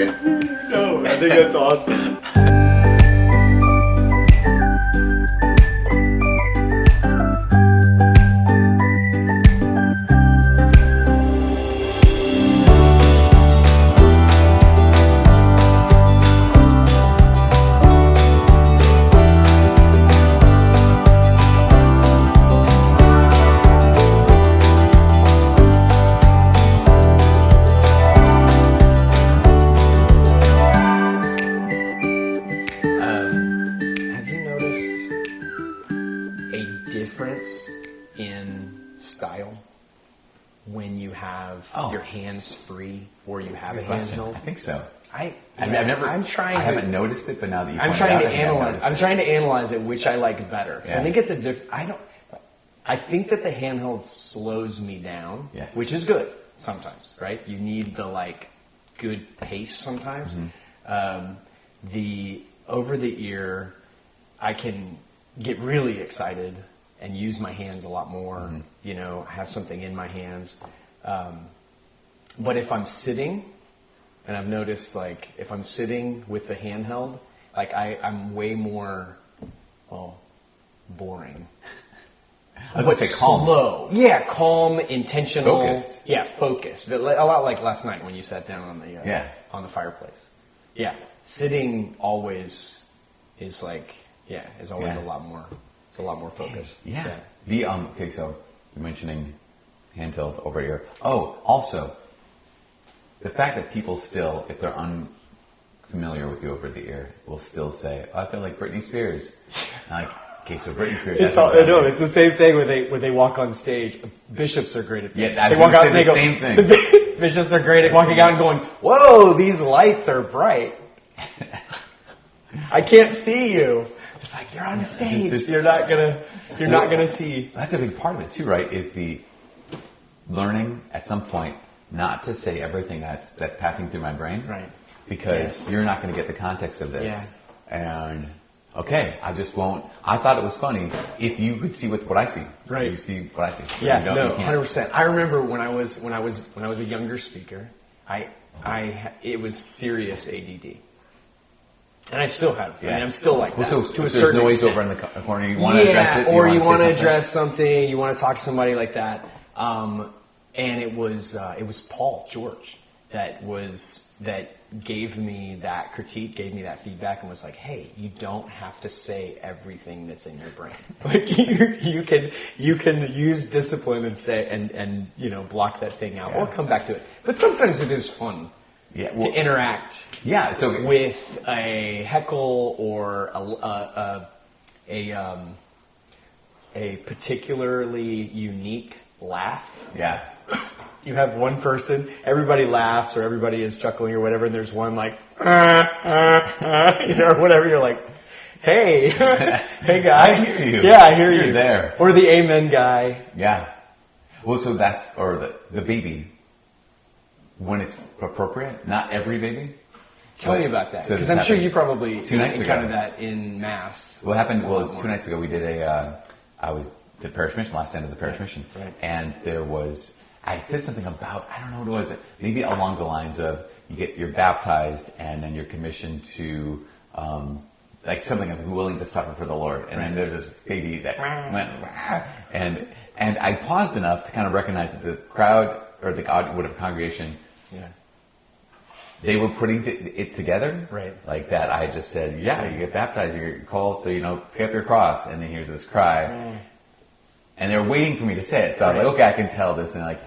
can see you. No, I think that's awesome. Your hands free, or you have a handheld? I think so. I haven't noticed it, but now that I'm trying to analyze it, which I like better. So I think it's a I think that the handheld slows me down, which is good sometimes, right? You need the good pace sometimes. Mm-hmm. The over the ear, I can get really excited and use my hands a lot more. Mm-hmm. Have something in my hands. But if I'm sitting, and I've noticed, if I'm sitting with the handheld, I'm way more, boring. I would say calm. Slow. Yeah, calm, intentional. Focused. Yeah, focused. But a lot like last night when you sat down on the fireplace. Yeah, sitting always is always a lot more. It's a lot more focused. Yeah. Okay, so you're mentioning handheld over ear. Oh, also, the fact that people still, if they're unfamiliar with the over the ear, will still say, "Oh, I feel like Britney Spears." Okay, so Britney Spears. It's the same thing when they walk on stage. Bishops are great at this. Yeah, they walk out and they go. Same thing. The bishops are great at walking out and going, "Whoa, these lights are bright. I can't see you." It's like you're on stage. You're not gonna see. That's a big part of it too, right? Is the learning at some point not to say everything that's passing through my brain, right? Because you're not going to get the context of this. Yeah. And I just won't. I thought it was funny if you could see what I see. Right. You see what I see. Yeah. No. 100%. I remember when I was a younger speaker, it was serious ADD. And I still have. Yeah. I mean, I'm still like that. So to a certain noise extent. Over in the corner. You want to address it. Or you want to address something. You want to talk to somebody like that. And it was Paul George that gave me that critique, gave me that feedback, and was like, "Hey, you don't have to say everything that's in your brain. You can use discipline and say and block that thing out or come back to it. But sometimes it is fun to interact. Yeah, so with a heckle or a particularly unique laugh. Yeah. You have one person, everybody laughs or everybody is chuckling or whatever, and there's one or whatever. You're like, hey, hey guy. I hear you. Yeah, I hear you. You're there. Or the amen guy. Yeah. Well, so the baby, when it's appropriate, not every baby. Tell me about that, because I'm sure you probably encountered that in Mass. What happened was 2 nights ago we did I was the parish mission, last end of the parish mission, and I said something about, I don't know what it was, maybe along the lines of you're baptized and then you're commissioned to something like willing to suffer for the Lord, and then there's this baby that went and I paused enough to kind of recognize that the crowd or the whatever congregation. Yeah. They were putting it together, right? Like that. I just said, you get baptized, you get called, so pick up your cross, and then here's this cry, and they're waiting for me to say it. So I was like, okay, I can tell this, and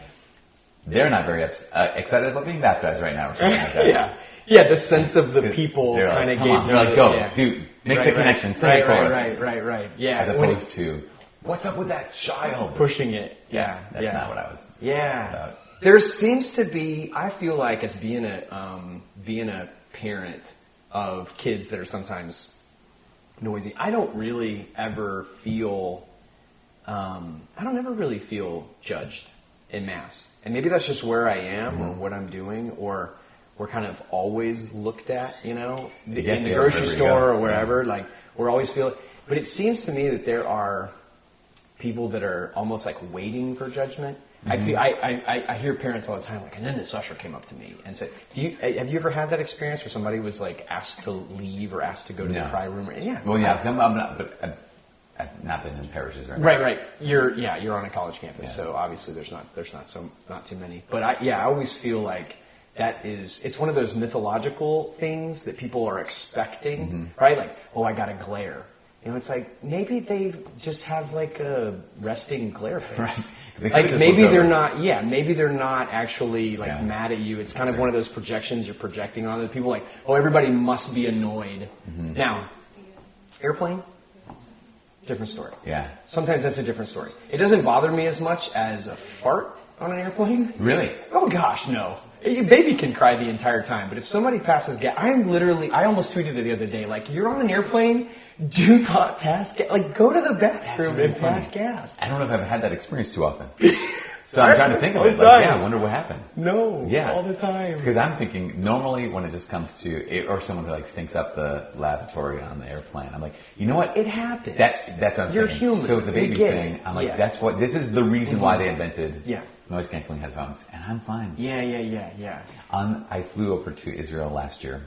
they're not very excited about being baptized right now, or something like that. Yeah. The sense of the people kind of gave. They're like, go, dude, make the connection, sing it for us. Right. Yeah. As opposed to, what's up with that child? Pushing it. Yeah. That's not what I was. Yeah. About. There seems to be, I feel like, as being a parent of kids that are sometimes noisy, I don't ever feel judged in Mass. And maybe that's just where I am or what I'm doing, or we're kind of always looked at, in the grocery store or wherever, we're always but it seems to me that there are people that are almost like waiting for judgment. I hear parents all the time like, and then this usher came up to me and said, have you ever had that experience where somebody was like asked to leave or asked to go to the cry room? Yeah. Well, yeah, I'm not, but I've not been in parishes or anything. Right. You're on a college campus, so obviously there's not too many. But I always feel like it's one of those mythological things that people are expecting, right? Like, I got a glare. It's like, maybe they just have like a resting glare face. Right. Like maybe they're not actually like mad at you. It's kind of one of those projections you're projecting on other people. Like, everybody must be annoyed. Now, airplane, different story. Yeah. Sometimes that's a different story. It doesn't bother me as much as a fart on an airplane. Really? Oh gosh, no. Your baby can cry the entire time, but if somebody passes gas, I almost tweeted it the other day, like, you're on an airplane, do not pass gas. Like, go to the bathroom and pass gas. I don't know if I've had that experience too often. So I'm trying to think of it. Like, I wonder what happened. No, all the time. Because I'm thinking, normally when it just comes to, or someone who like stinks up the lavatory on the airplane, I'm like, you know what? It happens. That's what I'm You're thinking. human. So with the baby thing, I'm like, this is the reason why they invented noise canceling headphones. And I'm fine. Yeah. I flew over to Israel last year,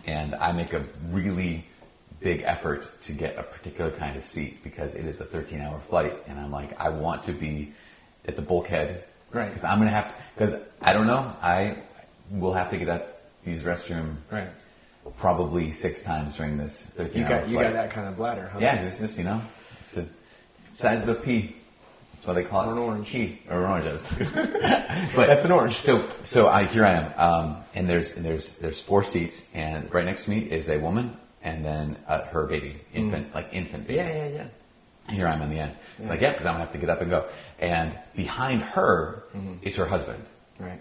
and I make a really big effort to get a particular kind of seat because it is a 13-hour flight, and I'm like, I want to be at the bulkhead, right? Because I'm gonna because I don't know, I will have to get up to use restroom, right? Probably 6 times during this 13-hour flight. You got that kind of bladder, huh? Yeah, it's just it's the size of a pea. That's what they call it. Or an orange. Pea or an orange. But that's an orange. So here I am, and there's 4 seats, and right next to me is a woman, and then her baby, infant baby. Yeah. Here I am in the end. It's like, because I'm going to have to get up and go. And behind her is her husband. Right.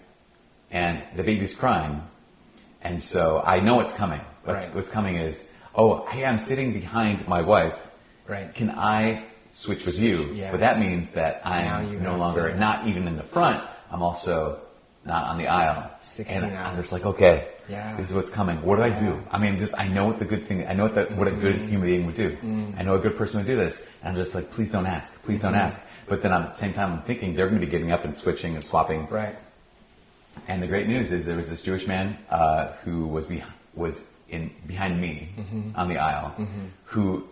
And the baby's crying. And so I know what's coming. What's coming is, hey, I'm sitting behind my wife. Right. Can I switch with you? Yes. But that means that I'm no longer, not even in the front, I'm also not on the aisle. 16 and hours. I'm just like, okay, yeah. This is what's coming. What do I do? I mean, I know what the good thing, I know what a good human being would do. I know a good person would do this. And I'm just like, please don't ask. Please don't ask. But then at the same time, I'm thinking they're going to be getting up and switching and swapping. Right. And the great news is there was this Jewish man who was behind me on the aisle who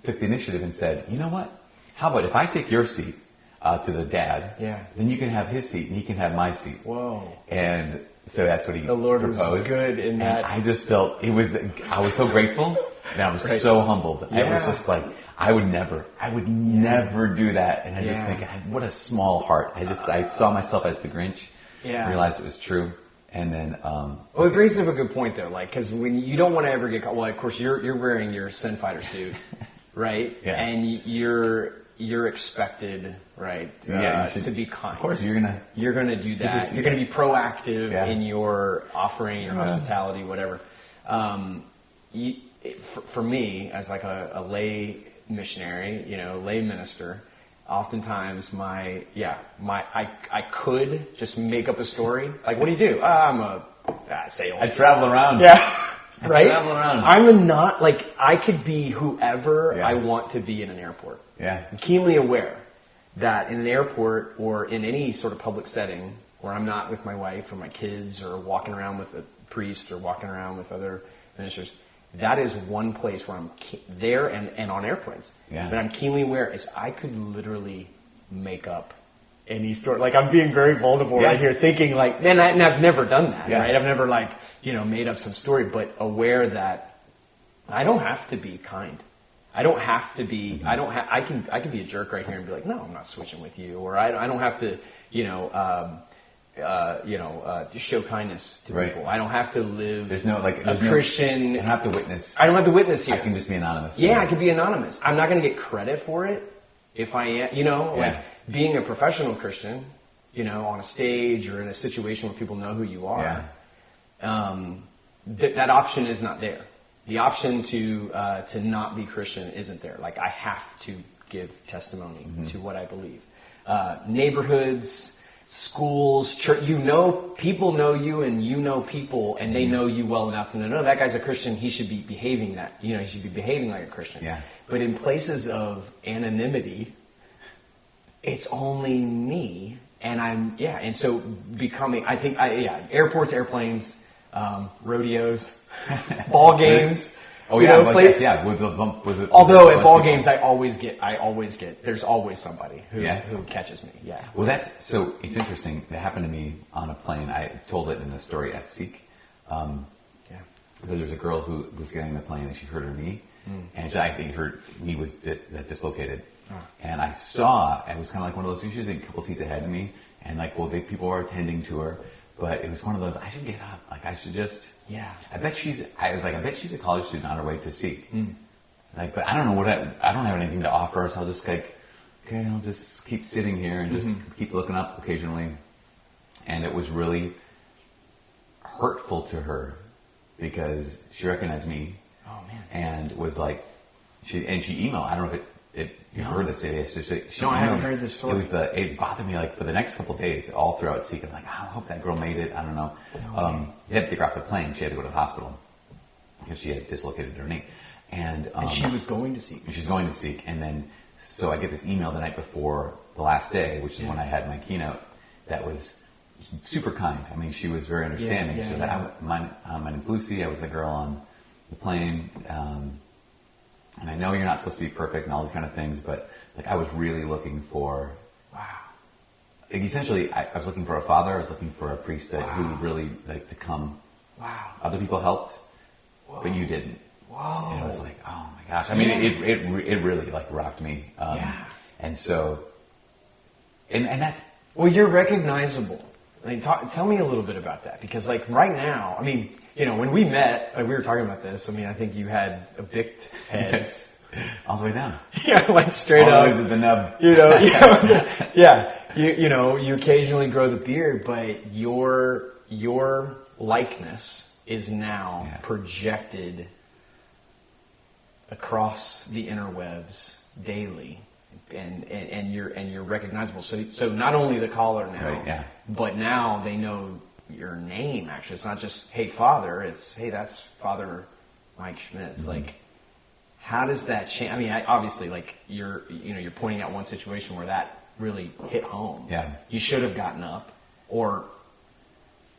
took the initiative and said, you know what? How about if I take your seat to the dad, then you can have his seat and he can have my seat. Whoa. And so that's what he proposed. The Lord proposed. Was good in that. I just felt I was so grateful and I was so humbled. Yeah. I was just like, I would never do that. And I just think, what a small heart. I saw myself as the Grinch. Yeah. Realized it was true. And then, it brings up a good point though, like, cause when you don't want to ever get caught, well, of course you're wearing your Sin Fighter suit, right? Yeah. And you're expected, right? To be kind. Of course, you're gonna do that. You're gonna be proactive in your offering, your hospitality, whatever. For me, as like a lay missionary, lay minister, oftentimes I could just make up a story. Like, what do you do? I'm a sales. I travel around. Yeah. Right? Travel around. I could be whoever I want to be in an airport. Yeah. I'm keenly aware that in an airport or in any sort of public setting where I'm not with my wife or my kids or walking around with a priest or walking around with other ministers, that is one place where I'm there and on airplanes. Yeah. But I'm keenly aware is I could literally make up any story. Like, I'm being very vulnerable right here, thinking like, and I've never done that, right? I've never made up some story, but aware that I don't have to be kind. I don't have to be. I can be a jerk right here and be like, no, I'm not switching with you, or I don't have to, show kindness to people. I don't have to live. There's no Christian. I don't have to witness. I don't have to witness here. I can just be anonymous. Yeah, I can be anonymous. I'm not going to get credit for it if I am. Like being a professional Christian, on a stage or in a situation where people know who you are. That option is not there. The option to not be Christian isn't there. Like, I have to give testimony to what I believe. Neighborhoods, schools, church, people know you and you know people and they know you well enough to know that guy's a Christian, he should be behaving he should be behaving like a Christian. Yeah. But in places of anonymity, it's only me, and and so becoming, I think, airports, airplanes, rodeos, ball games. Oh yeah, with the although at ball games, I always get. There's always somebody who catches me. Yeah. Well, it's interesting. That happened to me on a plane. I told it in a story at Seek. There's a girl who was getting on the plane and she hurt her knee, and I think her knee was dislocated. And I saw, it was kind of like one of those, she was a couple seats ahead of me, and people were attending to her, but it was one of those, I should get up, I should just, I bet she's a college student on her way to Seek. But I don't know I don't have anything to offer, so I'll just okay, I'll just keep sitting here and just keep looking up occasionally. And it was really hurtful to her because she recognized me. Oh man. And was like, she emailed, I don't know if you heard this. I haven't heard this story. It bothered me for the next couple of days, all throughout Seek. I'm like, I hope that girl made it. I don't know. They had to take her off the plane. She had to go to the hospital because she had dislocated her knee. And she was going to Seek. She was going to Seek. And then, so I get this email the night before the last day, which is when I had my keynote, that was super kind. I mean, she was very understanding. She was like, my name's Lucy. I was the girl on the plane. And I know you're not supposed to be perfect and all these kind of things, but I was really looking for, essentially, I was looking for a father. I was looking for a priest who would really like to come. Wow. Other people helped, but you didn't. Whoa. And I was like, oh my gosh. I mean, it really rocked me. And so, and that's. Well, you're recognizable. Tell me a little bit about that, because right now, I mean, when we met, we were talking about this. I mean, I think you had a bicked head. Yes. All the way down. Straight all up. All the way to the nub. You occasionally grow the beard, but your likeness is now projected across the interwebs daily. And you're recognizable. So not only the caller now, but now they know your name. Actually, it's not just hey Father. It's hey, that's Father Mike Schmitz. How does that change? I mean, obviously, you're pointing out one situation where that really hit home. Yeah. You should have gotten up, or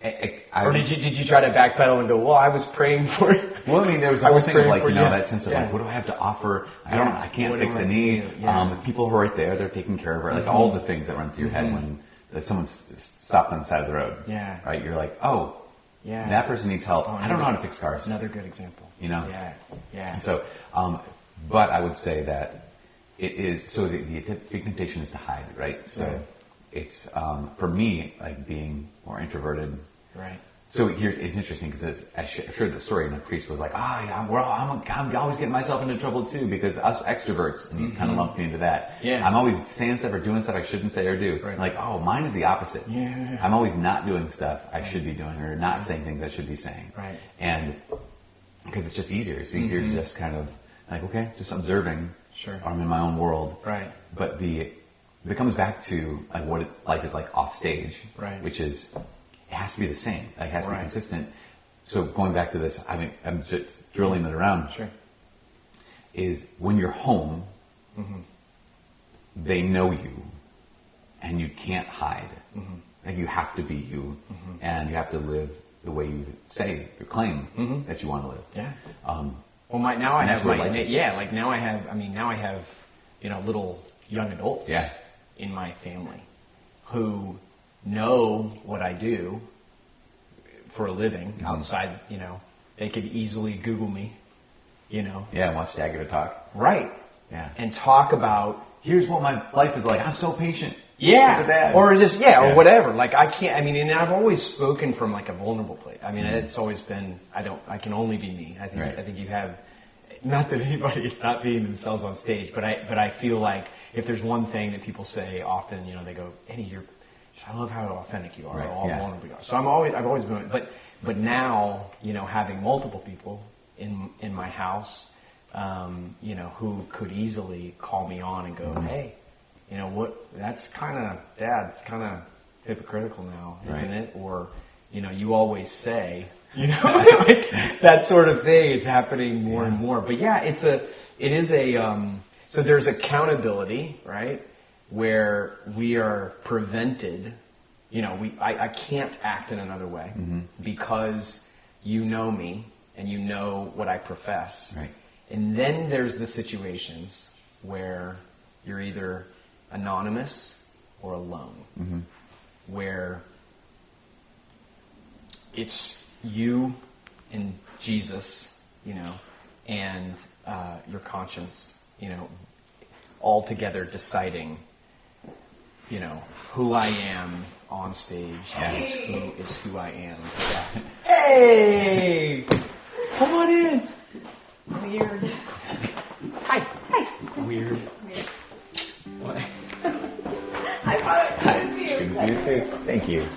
did you try to backpedal and go, well, I was praying for you? Well, I mean, there was a whole thing of that sense of what do I have to offer? I can't fix a knee. The people who are right there, they're taking care of her. All the things that run through your head when someone's stopped on the side of the road. Yeah. Right? You're like, that person needs help. I don't know how to fix cars. Another good example. Yeah. And so, but I would say that it is, so the big temptation is to hide, right? So it's, for me, being more introverted. Right. So it's interesting because I shared the story, and the priest was like, I'm always getting myself into trouble too because us extroverts, and he kind of lumped me into that. Yeah. I'm always saying stuff or doing stuff I shouldn't say or do. Right. Mine is the opposite. Yeah. I'm always not doing stuff I should be doing or not saying things I should be saying. Right. And because it's just easier. It's easier to just kind of okay, just observing. Sure. I'm in my own world. Right. But it comes back to what life is like off stage. Right. Which is, it has to be the same. It has to be consistent. So going back to this, I'm just drilling it around. Sure. Is when you're home, they know you, and you can't hide. You have to be you, and you have to live the way you claim that you want to live. Yeah. Well, now I have little young adults. Yeah. In my family, who know what I do for a living outside, they could easily Google me, Yeah, and watch Dad give a talk. Right. Yeah. And talk about, here's what my life is like. I'm so patient. Yeah. As a dad. Or just, or whatever. And I've always spoken from a vulnerable place. I mean, it's always been, I can only be me. I think you have, not that anybody's not being themselves on stage, but I feel like if there's one thing that people say often, they go, Ennie, I love how authentic you are, how vulnerable you are. So I've always been, but now, having multiple people in my house, who could easily call me on and go, hey, that's kind of hypocritical now, isn't it? Or, you always say, that sort of thing is happening more and more. But so there's accountability, right? where we are prevented, I can't act in another way because you know me and you know what I profess. Right. And then there's the situations where you're either anonymous or alone, where it's you and Jesus, and your conscience, all together deciding, who I am on stage is who I am. Yeah. Hey! Come on in! Weird. Hi. Weird. What? I thought it was you. Good to see you too. Thank you.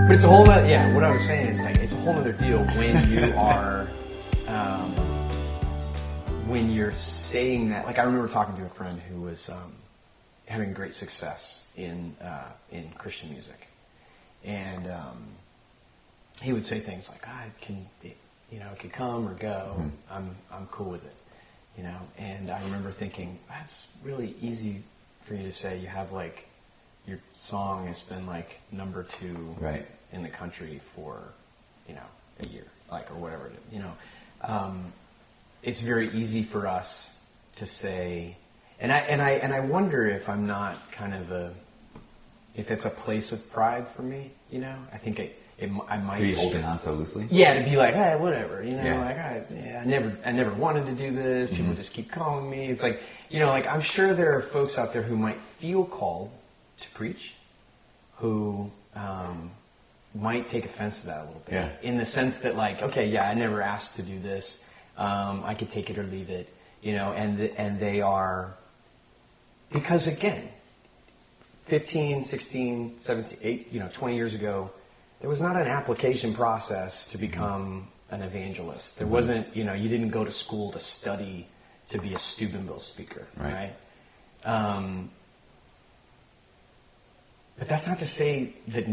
But it's a whole other, what I was saying is it's a whole other deal when you are, when you're saying that. Like I remember talking to a friend who was having great success in Christian music. And he would say things like, it could come or go. I'm cool with it, And I remember thinking, that's really easy for you to say. You have your song has been number 2 in the country for, a year, or whatever it is, It's very easy for us to say, and I wonder if I'm not kind of if it's a place of pride for me, I think I might be holding on so loosely. Yeah, to be like, hey, whatever, I never wanted to do this. People just keep calling me. It's I'm sure there are folks out there who might feel called to preach, who might take offense to that a little bit, in the sense that I never asked to do this. I could take it or leave it, and they are, because again, 15, 16, 17, 8, 20 years ago, there was not an application process to become an evangelist. There wasn't, you didn't go to school to study to be a Steubenville speaker, right? But that's not to say that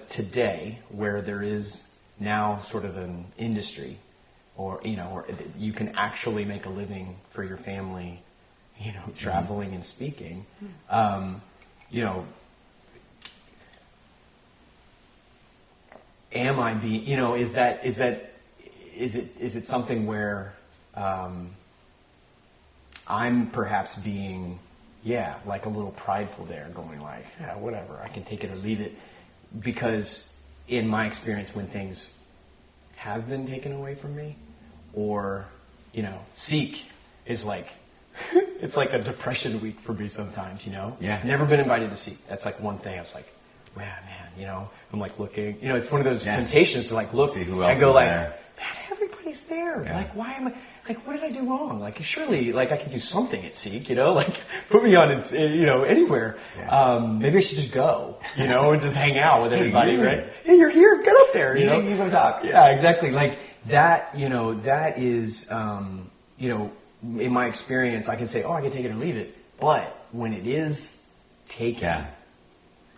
today, where there is now sort of an industry, or you can actually make a living for your family, traveling and speaking, am I being, is it something where I'm perhaps being, a little prideful there, going whatever, I can take it or leave it, because in my experience, when things have been taken away from me, or seek is it's like a depression week for me sometimes, Never been invited to seek. That's one thing I was like, man, I'm looking, it's one of those temptations to look, see who else and go is there. Man, everybody's there. Why am I, what did I do wrong? Surely, I could do something at Seek, put me on, anywhere. Maybe I should just go, and just hang out with everybody, right? Hey, you're here, get up there, You go talk. Yeah, exactly. That, that is, in my experience, I can say, I can take it or leave it. But when it is taken,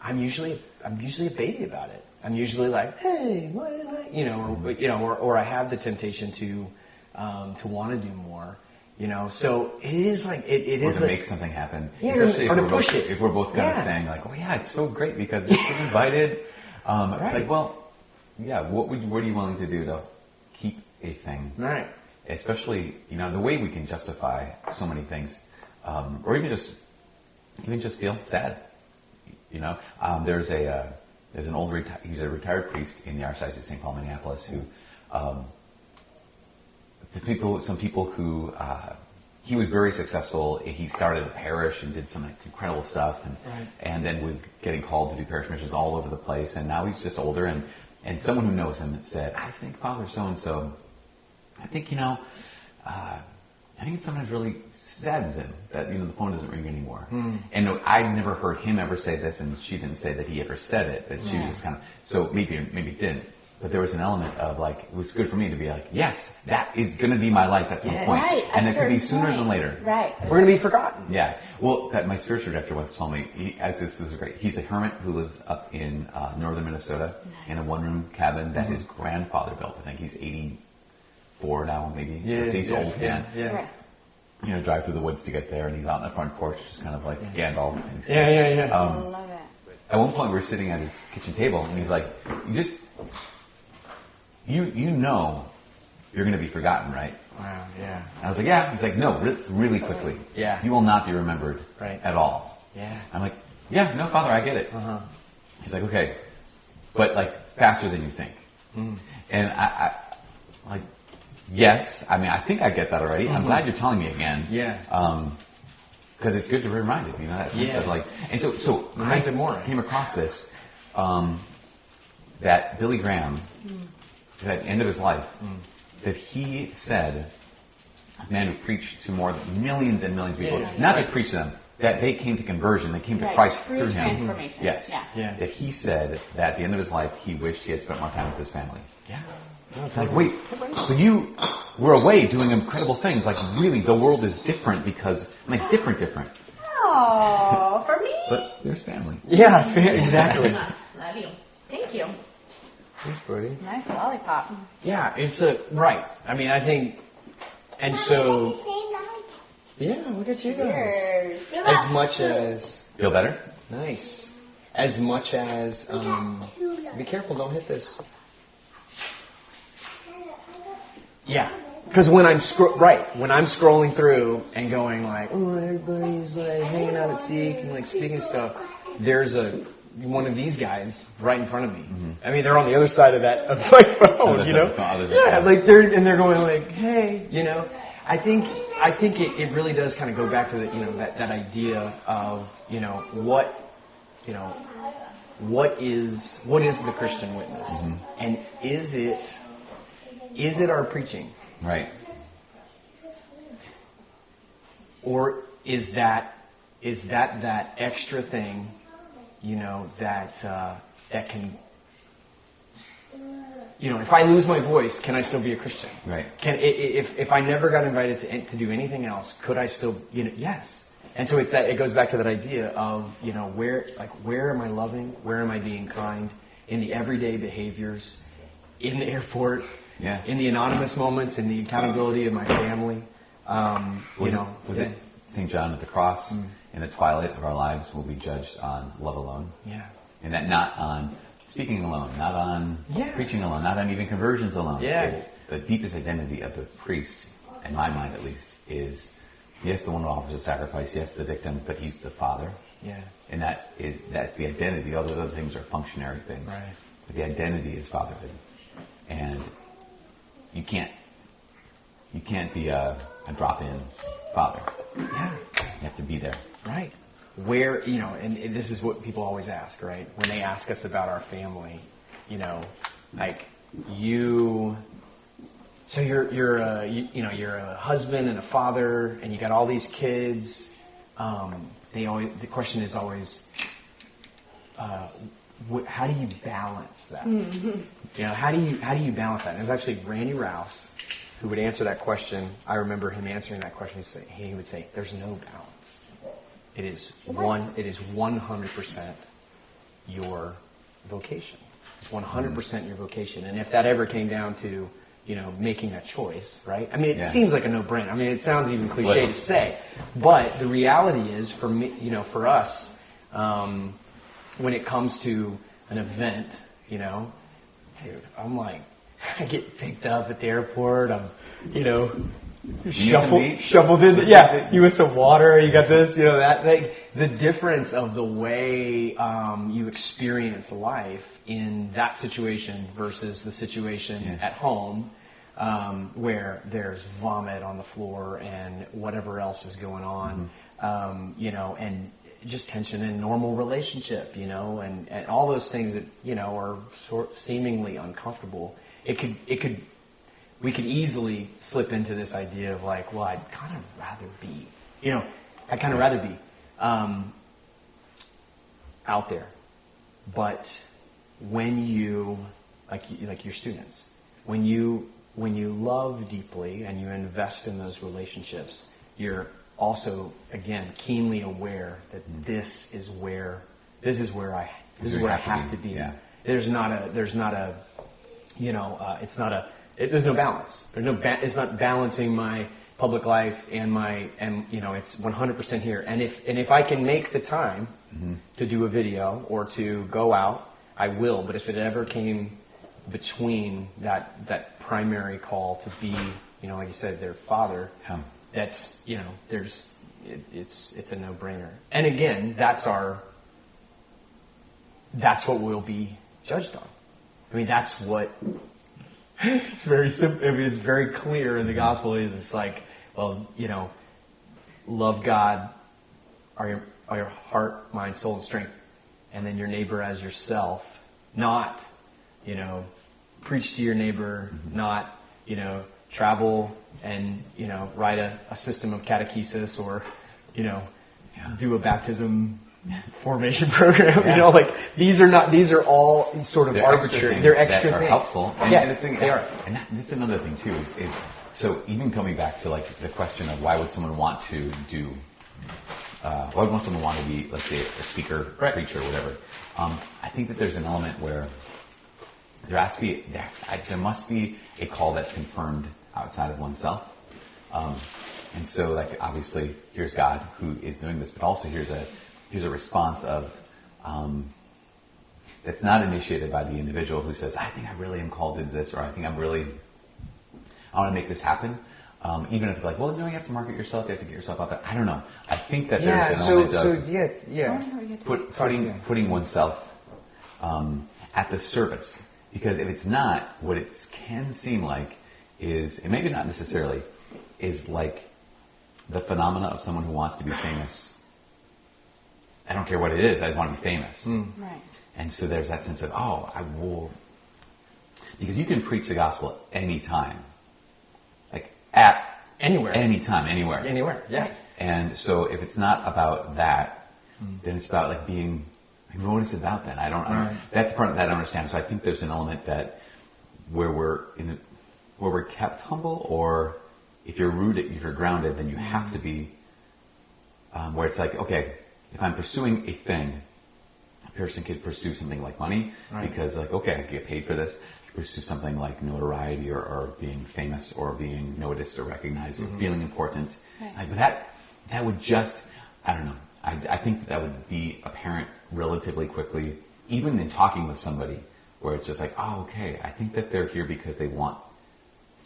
I'm usually a baby about it. I'm usually hey, what did I, or I have the temptation to want to do more, So it is it is to make something happen. Yeah, especially or to push it. If we're both kind of saying it's so great because this is invited. It's what are you willing to do to keep a thing? Right. Especially, the way we can justify so many things, or even just feel sad. There's an old he's a retired priest in the Archdiocese of St. Paul, Minneapolis, who some people who he was very successful. He started a parish and did some incredible stuff, and then was getting called to do parish missions all over the place. And now he's just older, and someone who knows him said, I think Father so and so, I think I think it sometimes really saddens him that the phone doesn't ring anymore. And I never heard him ever say this, and she didn't say that he ever said it. That she was just kind of, so maybe it didn't. but there was an element of like, it was good for me to be like, yes, that is going to be my life at some point. Right, and it could be sooner than later. Right. We're going to be forgotten. Yeah. Well, my spiritual director once told me, this is great. He's a hermit who lives up in northern Minnesota in a one-room cabin that his grandfather built. I think he's 84 now, maybe. Yeah, he's old. Yeah. You know, drive through the woods to get there, and he's out on the front porch, just kind of like Gandalf. And Yeah. I love it. At one point, we were sitting at his kitchen table, and he's like, you know you're going to be forgotten, right? Wow, yeah. And I was like, yeah. He's like, no, really quickly. Yeah. You will not be remembered at all. Yeah. I'm like, yeah, no, Father, I get it. He's like, okay, but like faster than you think. And I like, yes, I mean, I think I get that already. I'm glad you're telling me again. Yeah. Because it's good to be reminded, you know, that sense of like, and so I came across this, that Billy Graham, at the end of his life, that he said, a man who preached to more than millions and millions of people, not just preach to them, that they came to conversion, they came to Christ through him. Transformation. Yes. Yeah. That he said that at the end of his life, he wished he had spent more time with his family. Yeah. Like, wait, so you were away doing incredible things. Like, really, the world is different because, different. Oh, for me? But there's family. Yeah, exactly. Love you. Thank you. Thanks, buddy. Nice lollipop. Yeah, it's right. I mean, I think, and so, yeah, look at you guys. Cheers. As much as, Feel better? nice, as much as, be careful, don't hit this. Yeah, because when I'm scrolling through and going like, oh, everybody's like hanging out at Seek and like speaking stuff, there's one of these guys right in front of me. I mean, they're on the other side of my phone, you know? Yeah, like they're going like, hey, you know? I think it really does kind of go back to that idea of, what is the Christian witness? And is it our preaching? Right. Or is that extra thing, that can, if I lose my voice, can I still be a Christian? Right. If I never got invited to do anything else, could I still, yes. And so it goes back to that idea of, where am I loving? Where am I being kind? In the everyday behaviors, in the airport, in the anonymous moments, in the accountability of my family. Was it St. John at the cross? In the twilight of our lives will be judged on love alone. Yeah. And that not on speaking alone, not on preaching alone, not on even conversions alone. Yeah. It's the deepest identity of the priest, in my mind at least, is yes, the one who offers a sacrifice, yes, the victim, but he's the father. Yeah. And that's the identity. All those other things are functionary things. Right. But the identity is fatherhood. And you can't be a drop-in father. Yeah. You have to be there. Right. Where, and this is what people always ask, right? When they ask us about our family, so you're a husband and a father and you got all these kids. The question is always, how do you balance that? How do you balance that? And it was actually Randy Rouse who would answer that question. I remember him answering that question. He would say, "There's no balance. It is 100% your vocation. It's 100% your vocation. And if that ever came down to, making a choice, right? I mean, it seems like a no-brainer. I mean, it sounds even cliche to say, but the reality is, for me, for us, when it comes to an event, dude, I'm like, I get picked up at the airport. I'm, shuffled in. Yeah, you with some water. You got this. That. Like, the difference of the way you experience life in that situation versus the situation at home, where there's vomit on the floor and whatever else is going on, and just tension in normal relationship, and all those things that are seemingly uncomfortable. We could easily slip into this idea of like, well, I'd kind of rather be, out there. But when you like your students. When you love deeply and you invest in those relationships, you're also, again, keenly aware that this is where I have to be. Yeah. There's no balance. It's not balancing my public life and it's 100% here. And if I can make the time to do a video or to go out, I will. But if it ever came between that primary call to be, like you said, their father, that's, it's a no-brainer. And again, that's what we'll be judged on. I mean, that's what, it's very simple. I mean, it's very clear in the gospel it's like, well, love God, are your heart, mind, soul, and strength, and then your neighbor as yourself, not, preach to your neighbor, not, travel and, write a system of catechesis or, do a baptism formation program. These are all sort of They're arbitrary. They're extra that things. Are helpful. And, yeah, and the thing, they are. And that's another thing too is so even coming back to like the question of why would someone want to do, why would someone want to be, let's say, a speaker, preacher, whatever. I think that there's an element where there must be a call that's confirmed outside of oneself. And so, like, obviously, here's God who is doing this, but also here's a response of that's not initiated by the individual who says, I think I really am called to do this, or I want to make this happen. Even if it's like, well, you have to market yourself, you have to get yourself out there. I don't know. I think that there's an element of putting oneself at the service. Because if it's not, what it can seem like is, and maybe not necessarily, is like the phenomena of someone who wants to be famous. I don't care what it is, I want to be famous. Right. And so there's that sense of, I will, because you can preach the gospel anytime. Like at anywhere. Anytime, anywhere. Anywhere, yeah. Right. And so if it's not about that, then it's about like being, what is it about then? I don't that's the part that I don't understand. So I think there's an element that where we're kept humble, or if you're rooted, if you're grounded, then you have to be where it's like, okay, if I'm pursuing a thing, a person could pursue something like money because like, okay, I get paid for this. I could pursue something like notoriety or being famous or being noticed or recognized or feeling important. Right. Like that would just, I don't know. I think that would be apparent relatively quickly, even in talking with somebody, where it's just like, okay, I think that they're here because they want.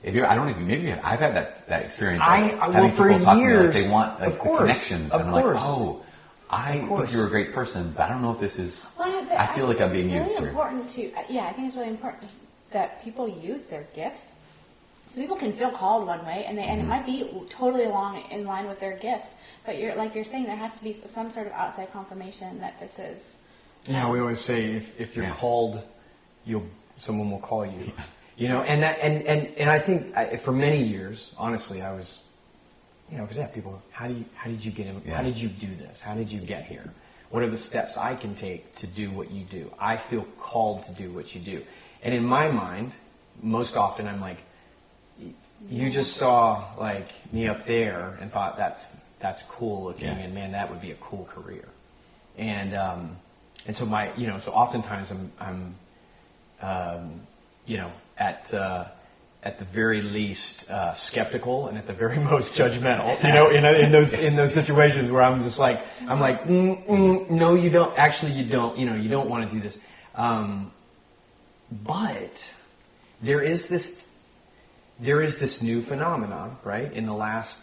I've had that experience. Having for people talk to me years, like they want like, the connections, and I'm like, I think you're a great person, but I don't know if this is. Well, I feel like I'm being used here. I think it's really important that people use their gifts. So people can feel called one way, and it might be totally in line with their gifts. But you're saying, there has to be some sort of outside confirmation that this is. Yeah, we always say if you're called, someone will call you. And I think for many years, honestly, I was, because people, how did you get in? Yeah. How did you do this? How did you get here? What are the steps I can take to do what you do? I feel called to do what you do. And in my mind, most often I'm like, you just saw like me up there and thought that's cool looking, and man, that would be a cool career. And so so oftentimes I'm at the very least skeptical, and at the very most judgmental. In those situations where I'm like, no, you don't. Actually, you don't. You don't want to do this. But there is this new phenomenon, right, in the last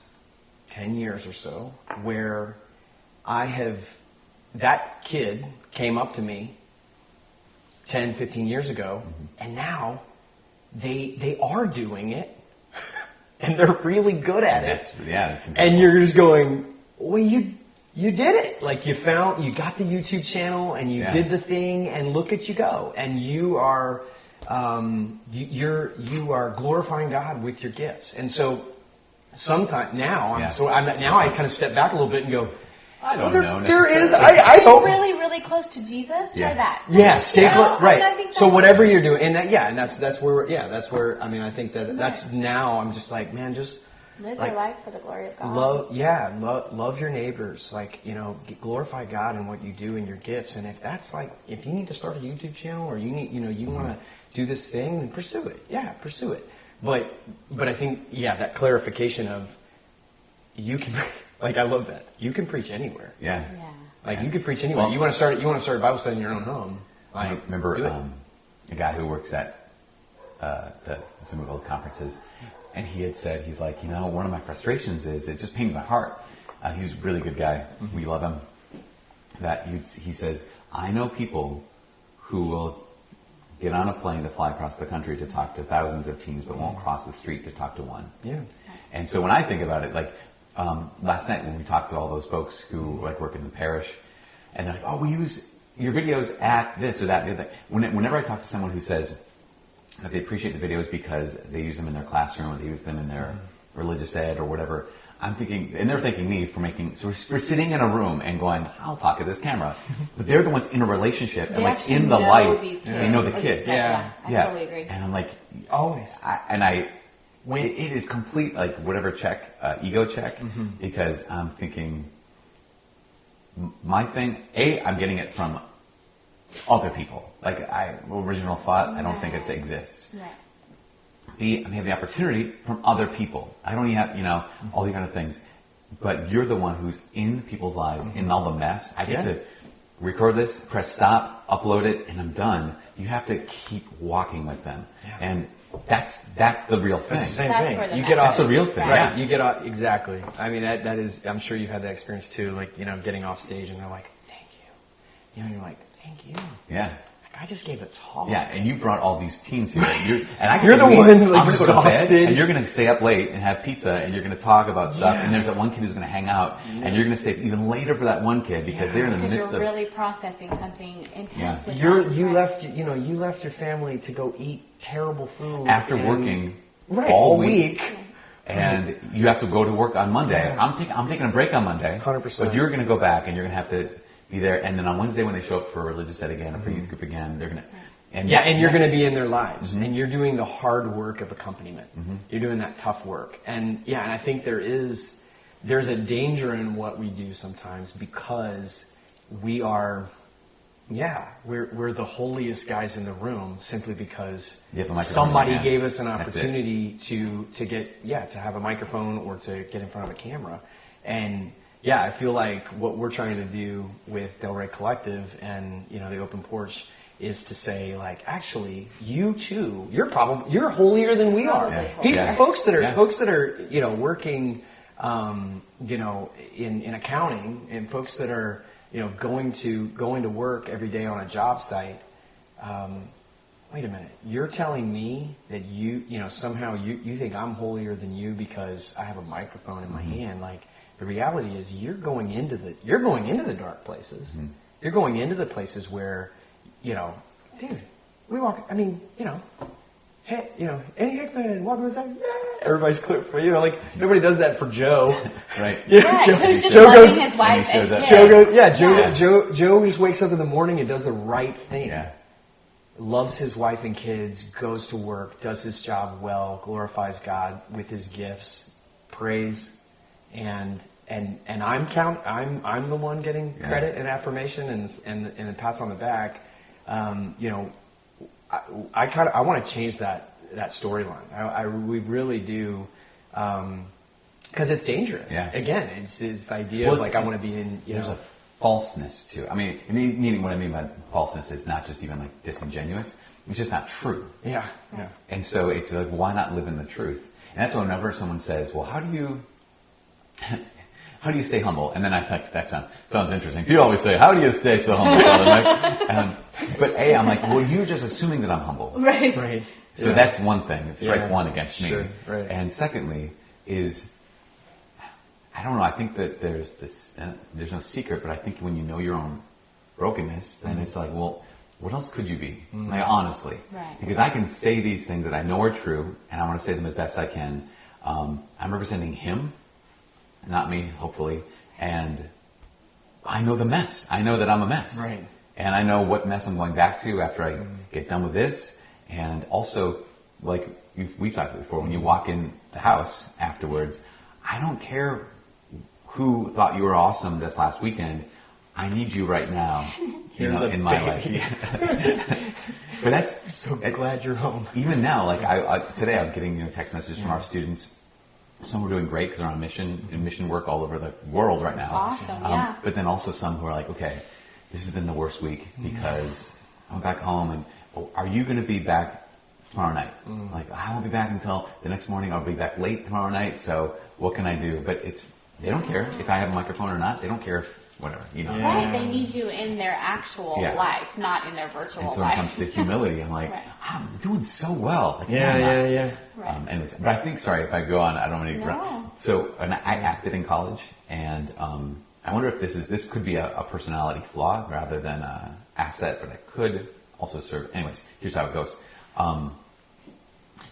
10 years or so, where that kid came up to me 10, 15 years ago, and now they are doing it, and they're really good at it. And you're just going, well, you did it. Like you got the YouTube channel, and you did the thing, and look at you go. And you are glorifying God with your gifts. And so sometimes now I kind of step back a little bit and go, I don't know. There is. I hope. Really, really close to Jesus. Try that. Yeah, stay close. Right. I think so whatever you're doing, and that's where. I mean, I think that's now. I'm just like, man, just live your life for the glory of God. Love your neighbors. Like, glorify God in what you do and your gifts. And if that's like, if you need to start a YouTube channel, or you need, you want to do this thing, then pursue it. Yeah, pursue it. But I think, that clarification of you can. Like, I love that. You can preach anywhere. Yeah. Like, you can preach anywhere. Well, you want to start a Bible study in your own home. I remember a guy who works at the Zoom conferences, and he had said, he's like, one of my frustrations is, it just pains my heart. He's a really good guy. Mm-hmm. We love him. That he says, I know people who will get on a plane to fly across the country to talk to thousands of teens, but won't cross the street to talk to one. Yeah. And so when I think about it, like, last night when we talked to all those folks who like work in the parish, and they're like, oh, we use your videos at this or that. Whenever I talk to someone who says that they appreciate the videos because they use them in their classroom or they use them in their religious ed or whatever, I'm thinking, and they're thanking me for so we're sitting in a room and going, I'll talk to this camera. But they're the ones in a relationship and like in the life, they know the kids. I totally agree. And I'm like, always. It is complete, like, whatever check, ego check, because I'm thinking, my thing, I'm getting it from other people. Like, original thought, I don't think it exists. Right. B, I'm having the opportunity from other people. I don't even have, all these kind of things. But you're the one who's in people's lives, in all the mess. I get to record this, press stop, upload it, and I'm done. You have to keep walking with them. Yeah. And that's the real thing. It's the same thing. That's the real thing. Right. You get off, exactly. I mean, that is, I'm sure you've had that experience too, like, getting off stage and they're like, thank you. And you're like, thank you. Yeah. I just gave a talk. Yeah, and you brought all these teens here. You're the one, like, I'm going to go to bed, and you're going to stay up late and have pizza, and you're going to talk about stuff, and there's that one kid who's going to hang out, and you're going to stay even later for that one kid because they're in the midst of... Because you're really processing something intense. You left your family to go eat terrible food. After working all week. And Right. you have to go to work on Monday. Yeah. I'm taking a break on Monday. 100%. But you're going to go back and you're going to have to be there. And then on Wednesday when they show up for religious ed again or for youth group again, they're going to... And you're going to be in their lives. Mm-hmm. And you're doing the hard work of accompaniment. Mm-hmm. You're doing that tough work. And and I think there's a danger in what we do sometimes because we are... we're the holiest guys in the room simply because somebody gave us an opportunity to have a microphone or to get in front of a camera. And I feel like what we're trying to do with Del Rey Collective and the Open Porch is to say, like, actually, you too, you're holier than we are. Folks that are working in accounting and folks that are going to work every day on a job site. Wait a minute. You're telling me that somehow you think I'm holier than you because I have a microphone in my hand. Like, the reality is you're going into the dark places. Mm-hmm. You're going into the places where, dude, we walk. I mean, hey, Ennie Hickman, welcome to the side. Everybody's clear for like nobody does that for Joe, right? Who's just loving his wife and kids. Joe just wakes up in the morning and does the right thing. Yeah. Loves his wife and kids, goes to work, does his job well, glorifies God with his gifts, prays, and I'm the one getting credit and affirmation and pats on the back. I want to change that storyline. We really do, because it's dangerous. Yeah. Again, it's the idea of like I want to be in. There's a falseness to it. I mean, meaning what I mean by falseness is not just even like disingenuous. It's just not true. Yeah. And so it's like, why not live in the truth? And that's whenever someone says, "Well, how do you stay humble?" And then I think that sounds interesting. People always say, "How do you stay so humble?" But I'm like, well, you're just assuming that I'm humble. Right. So that's one thing. It's strike one against me. Right. And secondly is, I don't know. I think that there's no secret, but I think when you know your own brokenness, then it's like, well, what else could you be? Like, honestly. Right. Because I can say these things that I know are true, and I want to say them as best I can. I'm representing him, not me, hopefully. And I know the mess. I know that I'm a mess. Right. And I know what mess I'm going back to after I get done with this. And also, like we've talked about before, when you walk in the house afterwards, I don't care who thought you were awesome this last weekend. I need you right now, in my life. But that's so glad you're home. Even now, like today, I'm getting text messages from our students. Some are doing great because they're on mission work all over the world right now. That's awesome. But then also some who are like, okay, this has been the worst week because I'm back home, and are you going to be back tomorrow night? Like, I won't be back until the next morning. I'll be back late tomorrow night. So what can I do? But they don't care if I have a microphone or not. They don't care if whatever, Right, they need you in their actual life, not in their virtual life. And so when it comes to humility, I'm like, I'm doing so well. Like, Yeah. Right. Anyways, but I think, sorry if I go on, I don't want to. No. So I acted in college, and I wonder if this could be a personality flaw rather than an asset, but it could also serve. Anyways, here's how it goes.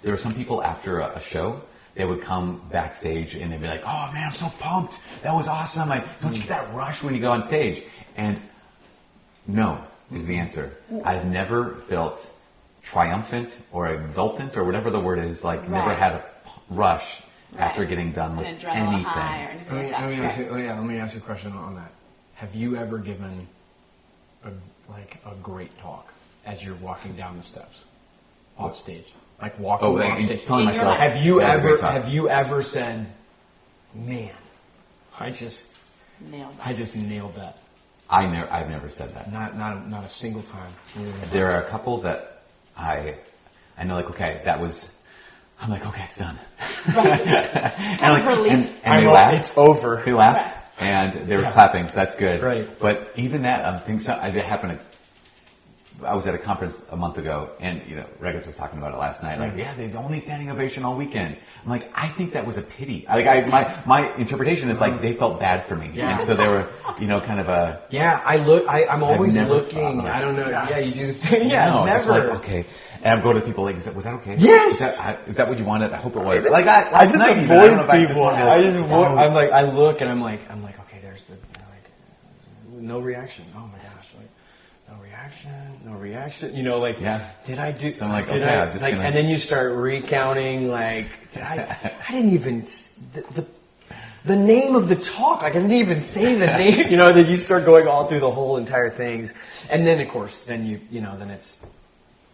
There are some people after a show, they would come backstage and they'd be like, oh man, I'm so pumped. That was awesome. Don't you get that rush when you go on stage? And no is the answer. I've never felt triumphant or exultant or whatever the word is, never had a rush after getting done with anything. High or anything Let me ask you a question on that. Have you ever given a great talk as you're walking down the steps off stage? Like walking off stage. Telling myself, have you ever said, man, I just nailed that? I've never said that. Not a single time. There are a couple that I know, like, okay, I'm like, okay, it's done. and they laughed. It's over. They laughed and they were clapping, so that's good. Right. But even that, it happened. I was at a conference a month ago, and Regus was talking about it last night. Like, there's only standing ovation all weekend. I'm like, I think that was a pity. Like, my interpretation is like they felt bad for me, and so they were, kind of a. Yeah, I'm always looking. I don't know. Yeah, you do the same. Yeah, no, never. Just like, okay, and I'm going to people like, was that okay? Yes. Is that what you wanted? I hope it was. Like that. I just avoid people. I'm like, I look and I'm like, okay, there's the no reaction. Oh my gosh, no reaction. Did I do? So I'm like, okay, I'm just gonna. And then you start recounting. Like, I didn't even the name of the talk. I didn't even say the name. Then you start going all through the whole entire things, and then of course, then then it's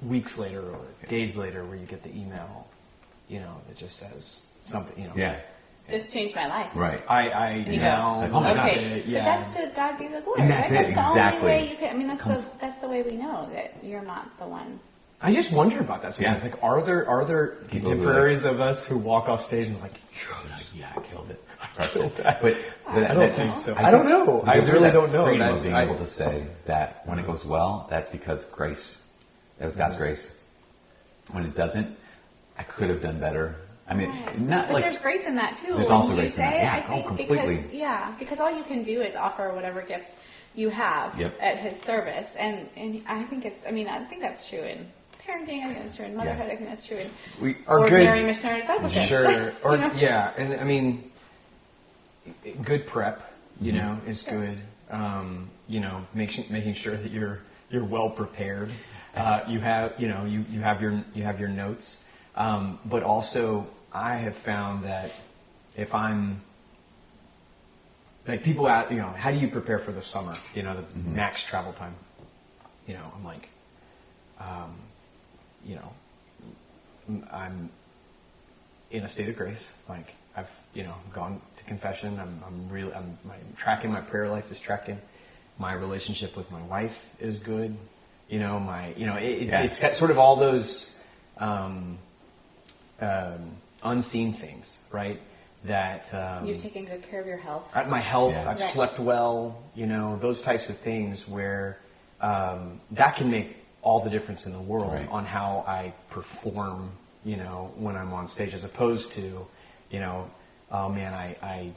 weeks later or days later where you get the email, that just says something. Yeah. This changed my life. Right. And you go, oh my gosh. But that's to God be the glory. And that's right? it, that's exactly. The only way you can, that's the way we know that you're not the one. I just wonder about that sometimes. Like, are there contemporaries of us who walk off stage and like, I killed it. But I don't think so. I don't know. I really don't know. Freedom of being able to say that when it goes well, that's because grace. That was God's grace. When it doesn't, I could have done better. I mean, but there's grace in that too. There's also grace in that. Yeah, I think completely. Because all you can do is offer whatever gifts you have at His service, and I think I think that's true in parenting. I think that's true in motherhood. I think that's true in ordinary missionary discipleship. Sure. And I mean, good prep, is good. Making sure that you're well prepared. You have your notes. But also, I have found that if I'm like people ask, how do you prepare for the summer? The max travel time. I'm like, I'm in a state of grace. Like I've gone to confession. I'm tracking. My prayer life is tracking. My relationship with my wife is good. It's got sort of all those. Unseen things, right? That you've taken good care of your health. My health, I've slept well. Those types of things where that can make all the difference in the world on how I perform. When I'm on stage, as opposed to, oh man, I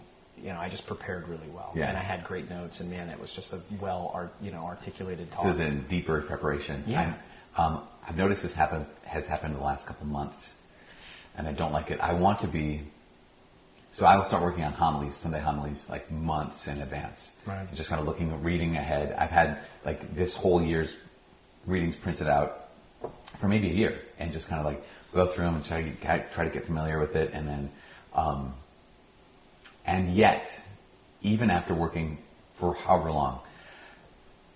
just prepared really well, and I had great notes, and man, that was just a articulated talk. So then, deeper preparation. Yeah. I've noticed this has happened in the last couple months. And I don't like it. I want to be so I will start working on homilies, Sunday homilies, like months in advance. Right. Just kind of reading ahead. I've had like this whole year's readings printed out for maybe a year, and just kind of like go through them and try to get familiar with it, and then, and yet, even after working for however long,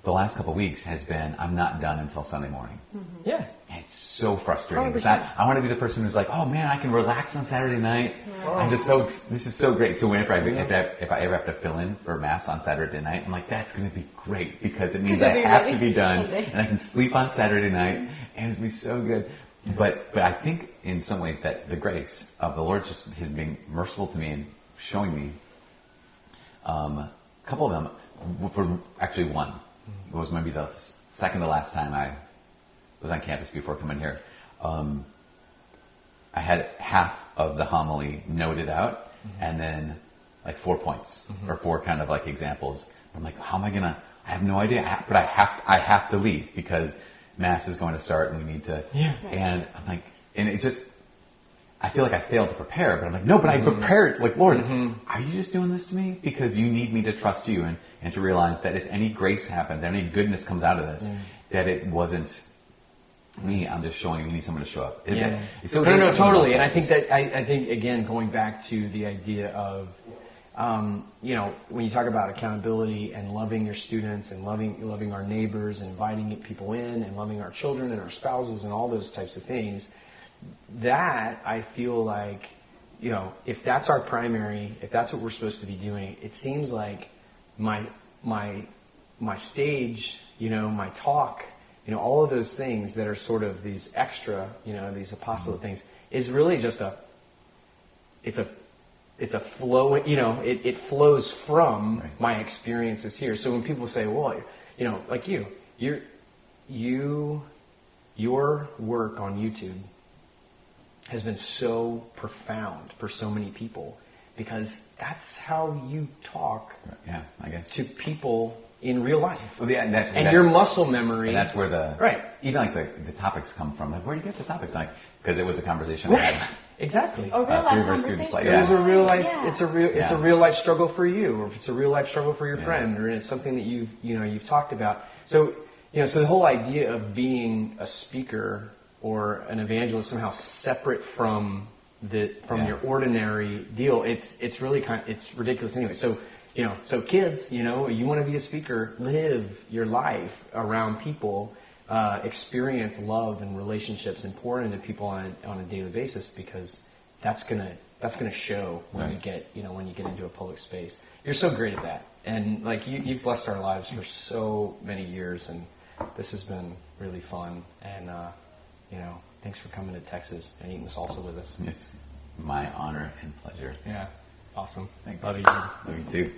the last couple of weeks has been, I'm not done until Sunday morning. Mm-hmm. Yeah. And it's so frustrating. Because I want to be the person who's like, oh man, I can relax on Saturday night. Oh. I'm just this is so great. So whenever if I ever have to fill in for Mass on Saturday night, I'm like, that's going to be great, because it means I have to be done and I can sleep on Saturday night, and it's going to be so good. But I think in some ways that the grace of the Lord just has been merciful to me and showing me a couple of them. For actually one, it was maybe the second to last time I was on campus before coming here. I had half of the homily noted out, and then like 4 points or 4 kind of like examples. I'm like, how am I gonna? I have no idea, but I have to leave because Mass is going to start and we need to. Yeah. And I'm like, and it just, I feel like I failed to prepare, but I'm like, no, but I prepared. Like, Lord, are you just doing this to me? Because you need me to trust you and to realize that if any grace happens, any goodness comes out of this, that it wasn't me. I'm just showing you need someone to show up. So no, totally. And I think that, I think, again, going back to the idea of, when you talk about accountability and loving your students and loving our neighbors and inviting people in and loving our children and our spouses and all those types of things, that I feel like, if that's our primary, if that's what we're supposed to be doing, it seems like my stage, my talk, all of those things that are sort of these extra, these apostolate things, is really just it's a flow, it flows from my experiences here. So when people say, well, like your work on YouTube has been so profound for so many people, because that's how you talk to people in real life. Well, and your muscle memory. And that's where even like the topics come from. Like, where do you get the topics? Like, because it was a conversation we had. Exactly. A real life conversation. Like, it was a real life. Yeah. It's a real life struggle for you, or if it's a real life struggle for your friend, or it's something that you've talked about. So so the whole idea of being a speaker or an evangelist somehow separate from your ordinary deal, it's really it's ridiculous anyway. So so kids, you want to be a speaker, live your life around people, experience love and relationships, and pour into people on a daily basis, because that's gonna show when you get into a public space. You're so great at that, and like you've blessed our lives for so many years, and this has been really fun. And thanks for coming to Texas and eating salsa with us. It's my honor and pleasure. Yeah, awesome. Thanks. Love you. Love you too.